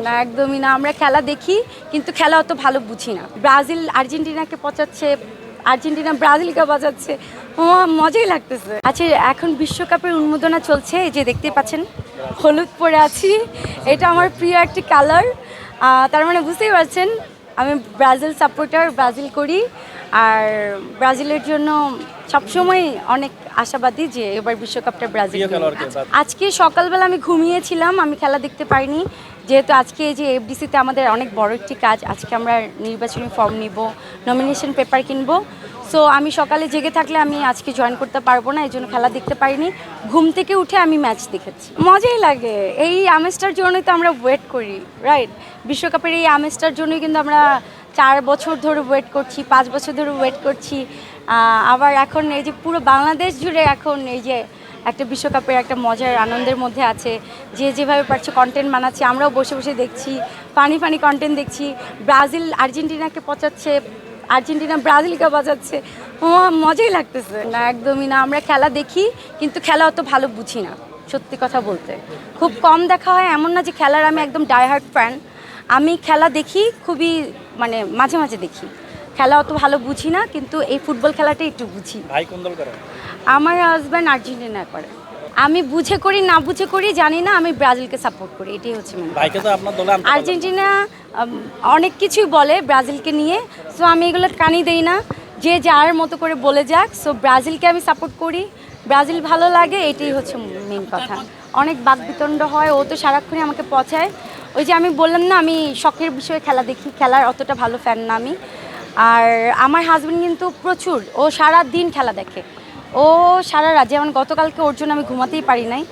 না, একদমই না। আমরা খেলা দেখি কিন্তু খেলা অত ভালো বুঝি না। ব্রাজিল আর্জেন্টিনাকে পচাচ্ছে, আর্জেন্টিনা ব্রাজিলকে বাজাচ্ছে, মজাই লাগতেছে। আচ্ছা, এখন বিশ্বকাপের উন্মোদনা চলছে, এই যে দেখতেই পাচ্ছেন হলুদ পরে আছি, এটা আমার প্রিয় একটি কালার। তার মানে বুঝতেই পারছেন আমি ব্রাজিল সাপোর্টার, ব্রাজিল করি। আর ব্রাজিলের জন্য সবসময় অনেক আশাবাদী যে এবার বিশ্বকাপটা ব্রাজিল। আজকে সকালবেলা আমি ঘুমিয়েছিলাম, আমি খেলা দেখতে পাইনি, যেহেতু আজকে এই যে এফডিসিতে আমাদের অনেক বড় একটি কাজ। আজকে আমরা নির্বাচনী ফর্ম নিব, নমিনেশন পেপার কিনবো। সো আমি সকালে জেগে থাকলে আমি আজকে জয়েন করতে পারবো না, এই জন্য খেলা দেখতে পারিনি। ঘুম থেকে উঠে আমি ম্যাচ দেখেছি, মজাই লাগে। এই আমেজটার জন্যই তো আমরা ওয়েট করি, রাইট? বিশ্বকাপের এই আমেজটার জন্যই কিন্তু আমরা 4 বছর ধরে ওয়েট করছি, 5 বছর ধরে ওয়েট করছি। আবার এখন এই যে পুরো বাংলাদেশ জুড়ে এখন এই যে একটা বিশ্বকাপের একটা মজার আনন্দের মধ্যে আছে, যে যেভাবে পারছে কন্টেন্ট বানাচ্ছে, আমরাও বসে বসে দেখছি, ফানি ফানি কন্টেন্ট দেখছি। ব্রাজিল আর্জেন্টিনাকে পচাচ্ছে, আর্জেন্টিনা ব্রাজিলকে বাজাচ্ছে, মজাই লাগতেছে। না, একদমই না। আমরা খেলা দেখি কিন্তু খেলা অত ভালো বুঝি না, সত্যি কথা বলতে। খুব কম দেখা হয়, এমন না যে খেলার আমি একদম ডাইহার্ট ফ্যান। আমি খেলা দেখি খুবই, মানে মাঝে মাঝে দেখি। খেলা অত ভালো বুঝি না, কিন্তু এই ফুটবল খেলাটা একটু বুঝি। ভাই কোন দল করে? আমার হাজব্যান্ড আর্জেন্টিনা করে। আমি বুঝে করি না বুঝে করি জানি না, আমি ব্রাজিলকে সাপোর্ট করি, এটাই হচ্ছে মেন। ভাইকে তো আপনার দলে আনতে আর্জেন্টিনা অনেক কিছুই বলে ব্রাজিলকে নিয়ে, সো আমি এগুলো কানি দেই না, যে যার মতো করে বলে যাক। সো ব্রাজিলকে আমি সাপোর্ট করি, ব্রাজিল ভালো লাগে, এটাই হচ্ছে মেন কথা। অনেক বাকবিতণ্ড হয়, ও তো সারাক্ষণই আমাকে পচায়। ওই যে আমি বললাম না, আমি শখের বিষয়ে খেলা দেখি, খেলার অতটা ভালো ফ্যান না আমি। আর আমার হাজব্যান্ড কিন্তু প্রচুর, ও সারা দিন খেলা দেখে, ও সারা রাত। যেমন গতকালকে ওর জন্য আমি ঘুমাতেই পারি নাই।